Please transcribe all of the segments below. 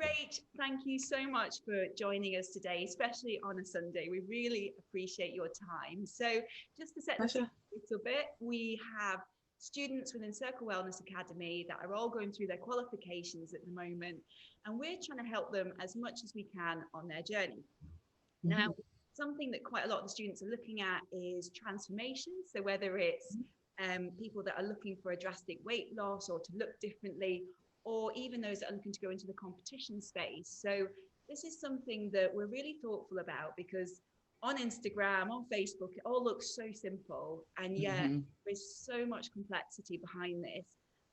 Rach, thank you so much for joining us today, especially on a Sunday. We really appreciate your time. So just to set the scene a little bit, we have students within Circle Wellness Academy that are all going through their qualifications at the moment, and we're trying to help them as much as we can on their journey. Now, something that quite a lot of the students are looking at is transformation. So whether it's people that are looking for a drastic weight loss or to look differently, or even those that are looking to go into the competition space. So this is something that we're really thoughtful about, because on Instagram, on Facebook, it all looks so simple, and yet there's so much complexity behind this.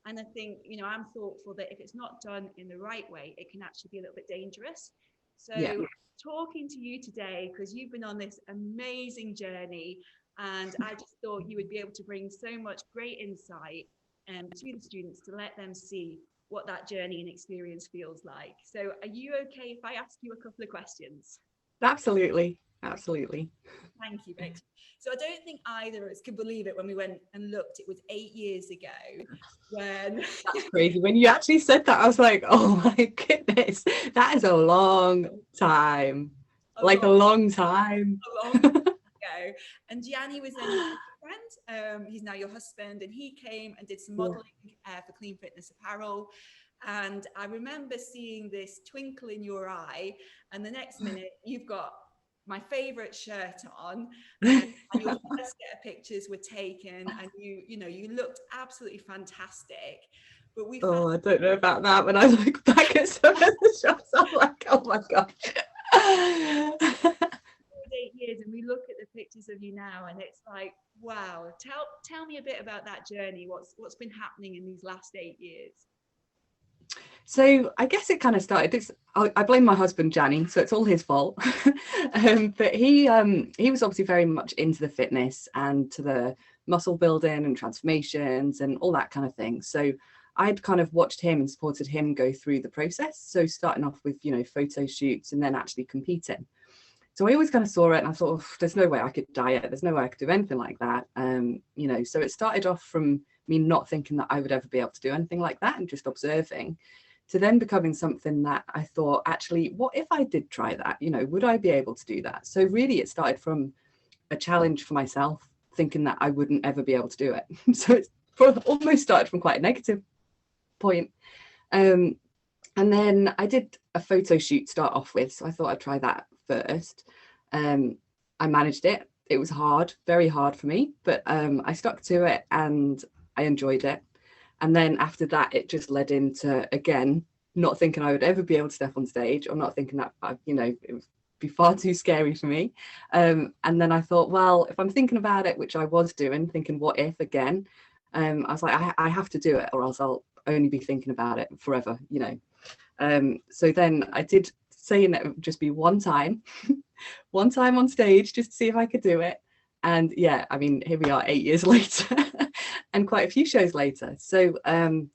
And I think, I'm thoughtful that if it's not done in the right way, it can actually be a little bit dangerous. So talking to you today, because you've been on this amazing journey, and I just thought you would be able to bring so much great insight to the students to let them see what that journey and experience feels like. So are you okay if I ask you a couple of questions? Absolutely. Thank you, Rach. So I don't think either of us could believe it when we went and looked. It was 8 years ago when... That's crazy. When you actually said that, I was like, oh my goodness, that is a long time. A long time. A long time ago. And Gianni was then your friend. He's now your husband, and he came and did some modeling for Clean Fitness Apparel. And I remember seeing this twinkle in your eye, and the next minute you've got my favorite shirt on, and your first set of pictures were taken, and you looked absolutely fantastic. But I don't know about that. When I look back at some of the shots, I'm like, oh my god. 8 years, and we look at the pictures of you now, and it's like, wow. Tell me a bit about that journey. What's been happening in these last 8 years? So I guess it kind of started. I blame my husband Gianni, so it's all his fault. But he was obviously very much into the fitness and to the muscle building and transformations and all that kind of thing. So I'd kind of watched him and supported him go through the process. So starting off with photo shoots and then actually competing. So I always kind of saw it and I thought, there's no way I could diet. There's no way I could do anything like that. So it started off from me not thinking that I would ever be able to do anything like that and just observing, to then becoming something that I thought, actually, what if I did try that? Would I be able to do that? So really it started from a challenge for myself, thinking that I wouldn't ever be able to do it. So it's almost started from quite a negative point. And then I did a photo shoot to start off with. So I thought I'd try that first. I managed it. It was hard, very hard for me, but I stuck to it and I enjoyed it. And then after that, it just led into, again, not thinking I would ever be able to step on stage, or not thinking that, it would be far too scary for me. And then I thought, well, if I'm thinking about it, which I was doing, thinking what if again, I was like, I have to do it, or else I'll only be thinking about it forever, So then I did, saying that it would just be one time on stage, just to see if I could do it. And yeah, I mean, here we are 8 years later and quite a few shows later. So going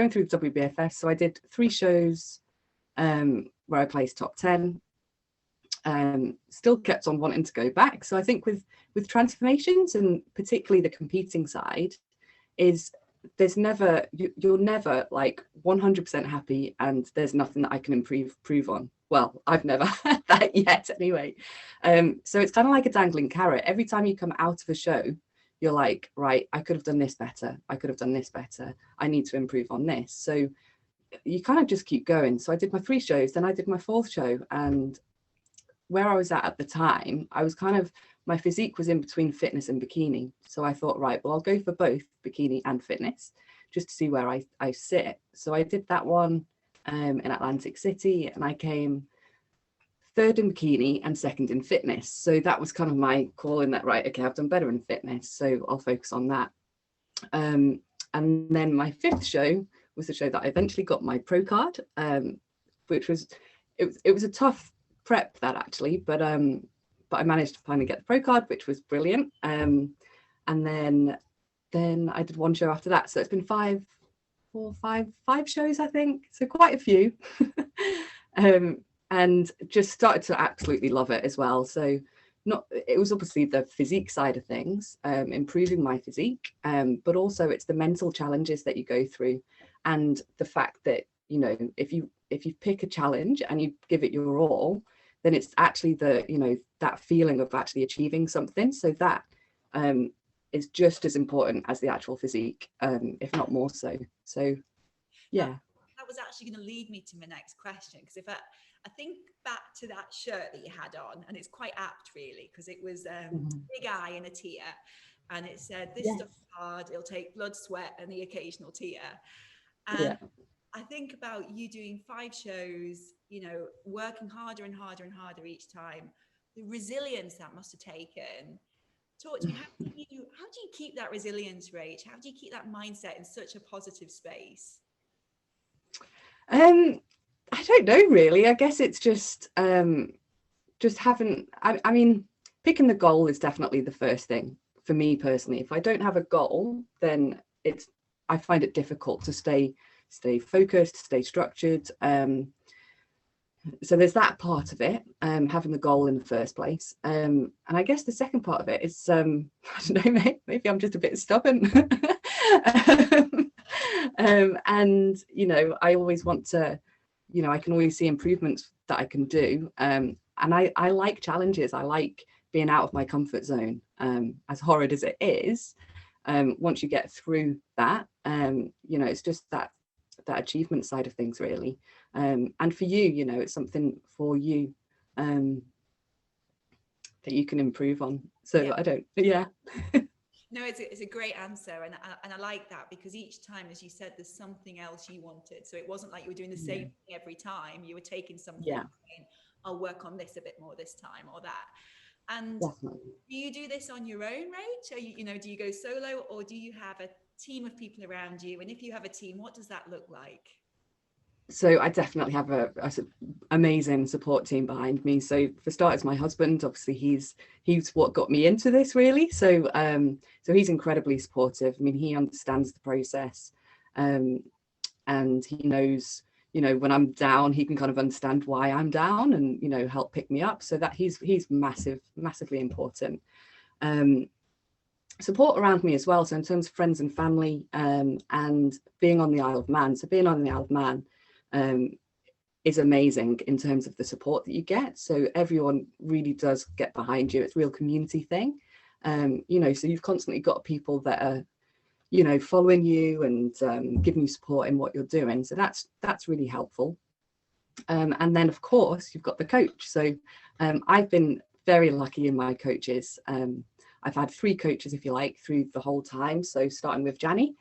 through the WBFF, so I did 3 shows where I placed top 10. Still kept on wanting to go back. So I think with transformations, and particularly the competing side, is you're never like 100% happy and there's nothing that I can improve on. Well, I've never had that yet anyway. So it's kind of like a dangling carrot. Every time you come out of a show, you're like, right, I could have done this better. I could have done this better. I need to improve on this. So you kind of just keep going. So I did my 3 shows, then I did my 4th show, and where I was at the time, I was my physique was in between fitness and bikini. So I thought, right, well, I'll go for both bikini and fitness just to see where I sit. So I did that one in Atlantic City, and I came 3rd in bikini and 2nd in fitness. So that was kind of my call in that, right, okay, I've done better in fitness, so I'll focus on that. And then my 5th show was the show that I eventually got my pro card, which was, it was a tough prep, that actually, but I managed to finally get the pro card, which was brilliant. And then I did 1 show after that. So it's been 5 shows, I think. So quite a few. And just started to absolutely love it as well. So it was obviously the physique side of things, improving my physique, but also it's the mental challenges that you go through, and the fact that you know, if you pick a challenge and you give it your all, then it's actually the, you know, that feeling of actually achieving something. So that is just as important as the actual physique, if not more so. So yeah. That was actually going to lead me to my next question, because if I think back to that shirt that you had on, and it's quite apt really, because it was big eye and a tear, and it said, this stuff is hard, it'll take blood, sweat and the occasional tear. And I think about you doing 5 shows, you know, working harder and harder and harder each time, the resilience that must have taken. Talk to me, how do you keep that resilience, Rach? How do you keep that mindset in such a positive space? I don't know really. I guess it's just having, I mean, picking the goal is definitely the first thing for me personally. If I don't have a goal, then I find it difficult to stay focused, stay structured. So there's that part of it, having the goal in the first place. And I guess the second part of it is, I don't know, maybe I'm just a bit stubborn. And, you know, I always want to, you know, I can always see improvements that I can do. And I like challenges. I like being out of my comfort zone, as horrid as it is. Once you get through that, you know, it's just that achievement side of things really. And for you, you know, it's something for you that you can improve on. So No, it's a great answer, and I like that, because each time, as you said, there's something else you wanted. So it wasn't like you were doing the same thing every time. You were taking something, saying, I'll work on this a bit more this time, or that. And definitely. do you do this on your own, Rach? Or you know, do you go solo, or do you have a team of people around you? And if you have a team, what does that look like? So I definitely have a amazing support team behind me. So for starters, my husband, obviously he's what got me into this really. So so he's incredibly supportive. I mean, he understands the process, and he knows, you know, when I'm down, he can kind of understand why I'm down and, you know, help pick me up. So that he's massively important. Support around me as well. So in terms of friends and family, and being on the Isle of Man. So being on the Isle of Man is amazing in terms of the support that you get. So everyone really does get behind you. It's a real community thing. You know, so you've constantly got people that are, you know, following you and giving you support in what you're doing. So that's really helpful. And then of course you've got the coach. So I've been very lucky in my coaches. I've had 3 coaches, if you like, through the whole time. So starting with Janny,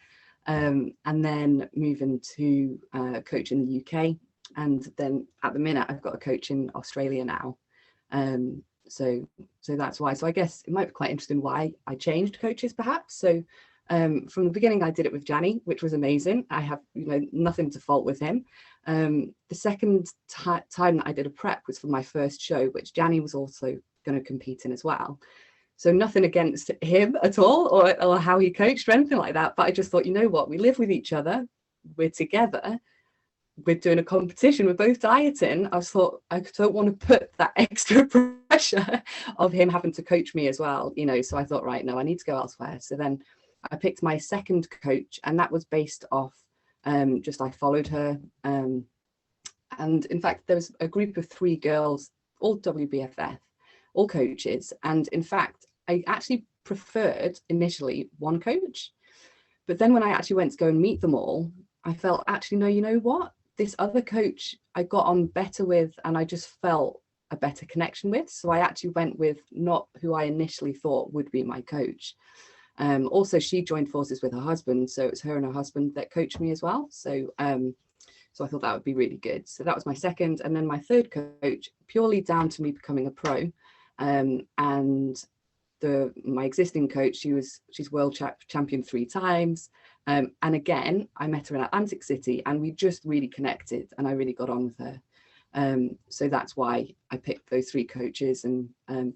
and then moving to coach in the UK. And then at the minute, I've got a coach in Australia now. So that's why. So I guess it might be quite interesting why I changed coaches, perhaps. So from the beginning, I did it with Janny, which was amazing. I have, you know, nothing to fault with him. The second time that I did a prep was for my first show, which Janny was also going to compete in as well. So nothing against him at all, or how he coached or anything like that. But I just thought, you know what, we live with each other, we're together, we're doing a competition, we're both dieting. I thought, I don't want to put that extra pressure of him having to coach me as well, you know. So I thought, right, no, I need to go elsewhere. So then I picked my second coach, and that was based off just I followed her. And in fact, there was a group of 3 girls, all WBFF, all coaches. And in fact, I actually preferred initially one coach. But then when I actually went to go and meet them all, I felt, actually, no, you know what? This other coach I got on better with, and I just felt a better connection with. So I actually went with not who I initially thought would be my coach. Also, she joined forces with her husband. So it's her and her husband that coached me as well. So so I thought that would be really good. So that was my second. And then my third coach, purely down to me becoming a pro. And my existing coach, she's world champion 3 times. And again, I met her in Atlantic City, and we just really connected, and I really got on with her. So that's why I picked those 3 coaches, and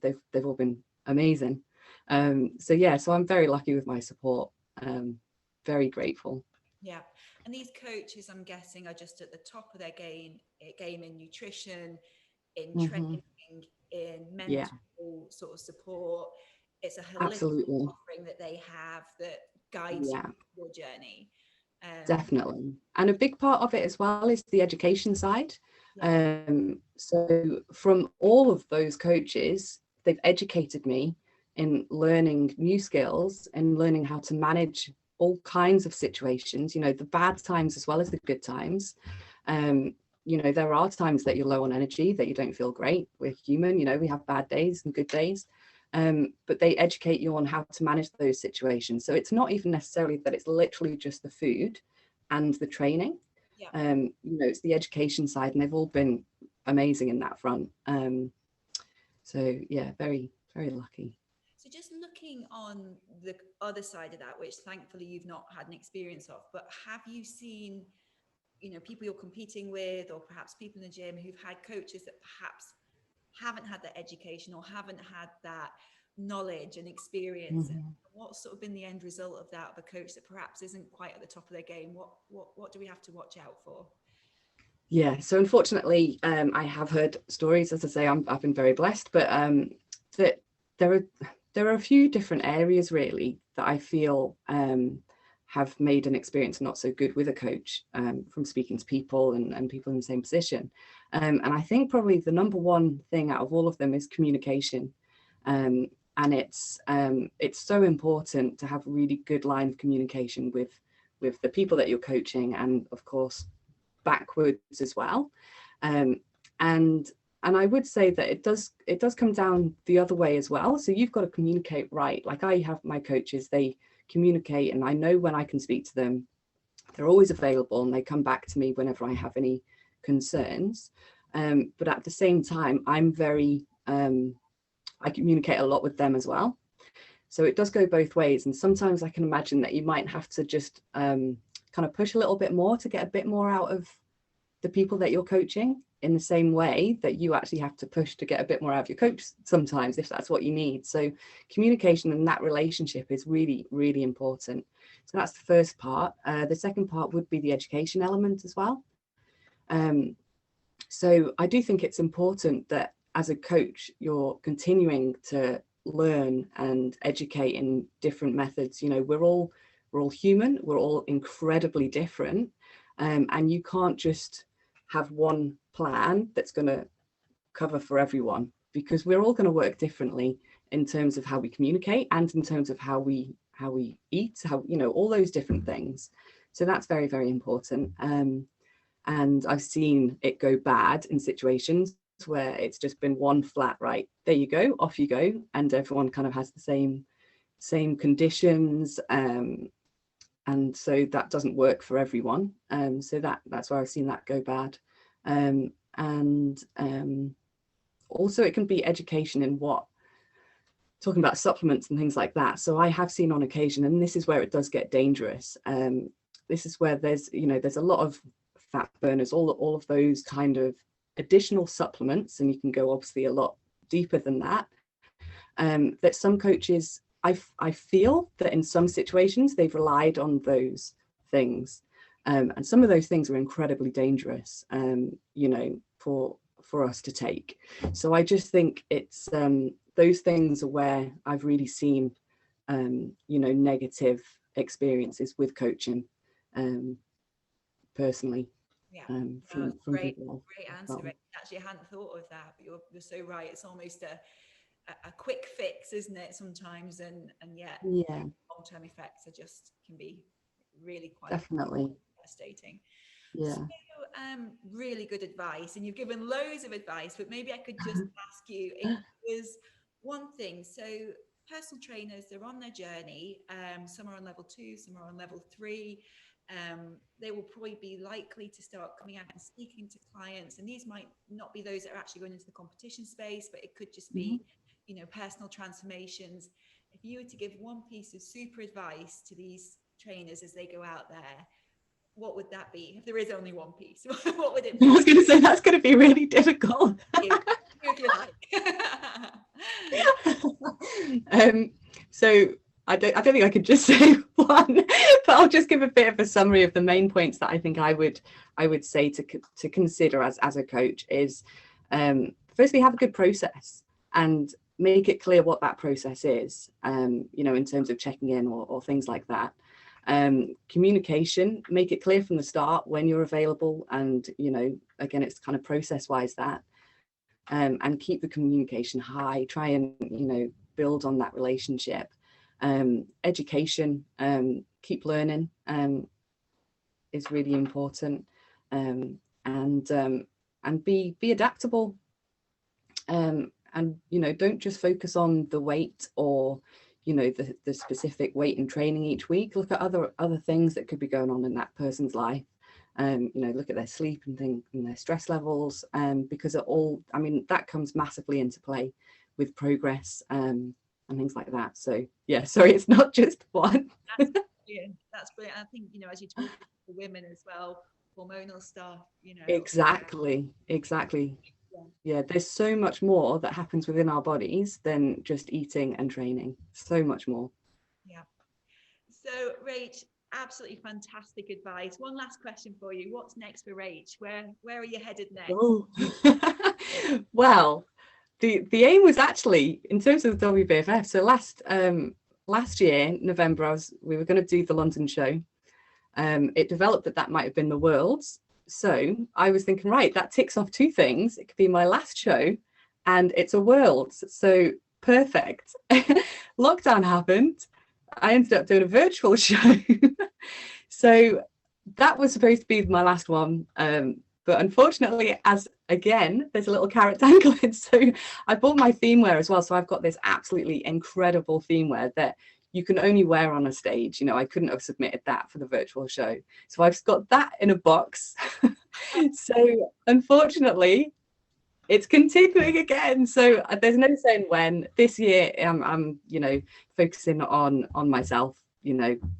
they've all been amazing. So yeah, so I'm very lucky with my support. Very grateful. Yeah. And these coaches, I'm guessing, are just at the top of their game in nutrition, in training, in mental sort of support. It's a holistic Absolutely. offering that they have that guides you through your journey. Definitely. And a big part of it as well is the education side. Yeah. So from all of those coaches, they've educated me in learning new skills and learning how to manage all kinds of situations, the bad times as well as the good times. There are times that you're low on energy, that you don't feel great. We're human, we have bad days and good days. But they educate you on how to manage those situations. So it's not even necessarily that it's literally just the food and the training. Yeah. It's the education side, and they've all been amazing in that front. So yeah, very, very lucky. So just looking on the other side of that, which thankfully you've not had an experience of, but have you seen, people you're competing with, or perhaps people in the gym who've had coaches that perhaps haven't had that education or haven't had that knowledge and experience? And what's sort of been the end result of that, of a coach that perhaps isn't quite at the top of their game? What do we have to watch out for? Yeah, so unfortunately, I have heard stories. As I say, I've been very blessed, but that there are a few different areas really that I feel have made an experience not so good with a coach, from speaking to people and people in the same position. And I think probably the number one thing out of all of them is communication. And it's so important to have a really good line of communication with the people that you're coaching, and of course backwards as well. And I would say that it does come down the other way as well. So you've got to communicate right. Like I have my coaches, they communicate, and I know when I can speak to them. They're always available, and they come back to me whenever I have any concerns. But at the same time, I communicate a lot with them as well. So it does go both ways. And sometimes I can imagine that you might have to just kind of push a little bit more to get a bit more out of the people that you're coaching, in the same way that you actually have to push to get a bit more out of your coach sometimes, if that's what you need. So communication and that relationship is really, really important. So that's the first part. The second part would be the education element as well. So I do think it's important that as a coach, you're continuing to learn and educate in different methods. We're all human, we're all incredibly different, and you can't just have one plan that's going to cover for everyone, because we're all going to work differently in terms of how we communicate and in terms of how we eat, all those different things. So that's very, very important. And I've seen it go bad in situations where it's just been one flat, right, there you go, off you go, and everyone kind of has the same conditions, and so that doesn't work for everyone. So that's where I've seen that go bad. And also it can be education in talking about supplements and things like that. So I have seen on occasion, and this is where it does get dangerous. This is where there's a lot of fat burners, all of those kind of additional supplements, and you can go obviously a lot deeper than that. That some coaches, I feel that in some situations they've relied on those things, and some of those things are incredibly dangerous, for us to take. So I just think it's those things are where I've really seen negative experiences with coaching, personally. Yeah, From great people. answer. Actually, I hadn't thought of that, but you're so right. It's almost a quick fix, isn't it, sometimes, and yet Yeah, long-term effects can be really quite definitely. devastating. Yeah. So really good advice, and you've given loads of advice, but maybe I could just ask you if there's one thing. So personal trainers, they're on their journey, some are on level 2, some are on level 3. They will probably be likely to start coming out and speaking to clients, and these might not be those that are actually going into the competition space, but it could just be personal transformations. If you were to give one piece of super advice to these trainers as they go out there, what would that be? If there is only one piece, what would it be? I was going to say that's going to be really difficult. If you like. So I don't think I could just say one, but I'll just give a bit of a summary of the main points that I think I would say to consider as a coach is, firstly, have a good process and make it clear what that process is, in terms of checking in or things like that. Communication, make it clear from the start when you're available, and again, it's kind of process wise that, and keep the communication high. Try and build on that relationship. Education, keep learning is really important, and be adaptable, and don't just focus on the weight or the specific weight and training each week. Look at other things that could be going on in that person's life. Look at their sleep and things and their stress levels, because that comes massively into play with progress, and things like that. So yeah, sorry, it's not just one. That's brilliant. I think as you talk to women as well, hormonal stuff, exactly. Yeah, there's so much more that happens within our bodies than just eating and training. So much more. Yeah. So Rach, absolutely fantastic advice. One last question for you. What's next for Rach? Where are you headed next? Oh. Well, the aim was actually, in terms of the WBFF, so last year, November, we were going to do the London show. It developed that might have been the Worlds. So I was thinking, right, that ticks off two things. It could be my last show and it's a Worlds. So perfect. Lockdown happened. I ended up doing a virtual show. So that was supposed to be my last one. But unfortunately, there's a little carrot dangling. So I bought my themeware as well. So I've got this absolutely incredible themeware that you can only wear on a stage. I couldn't have submitted that for the virtual show. So I've got that in a box. So unfortunately, it's continuing again. So there's no saying when. This year, I'm focusing on myself,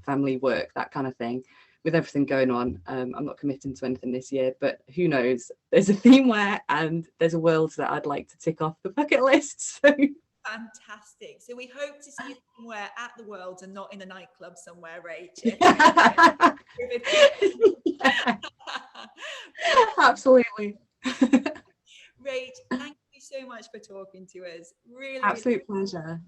family, work, that kind of thing. With everything going on, I'm not committing to anything this year, but who knows? There's a themeware and there's a Worlds that I'd like to tick off the bucket list. So. Fantastic. So we hope to see you somewhere at the Worlds and not in a nightclub somewhere, Rach. Yeah. Absolutely. Rach, thank you so much for talking to us. Really, absolute pleasure.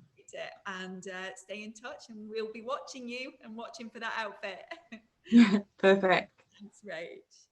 And stay in touch, and we'll be watching you and watching for that outfit. Perfect. Thanks, Rach.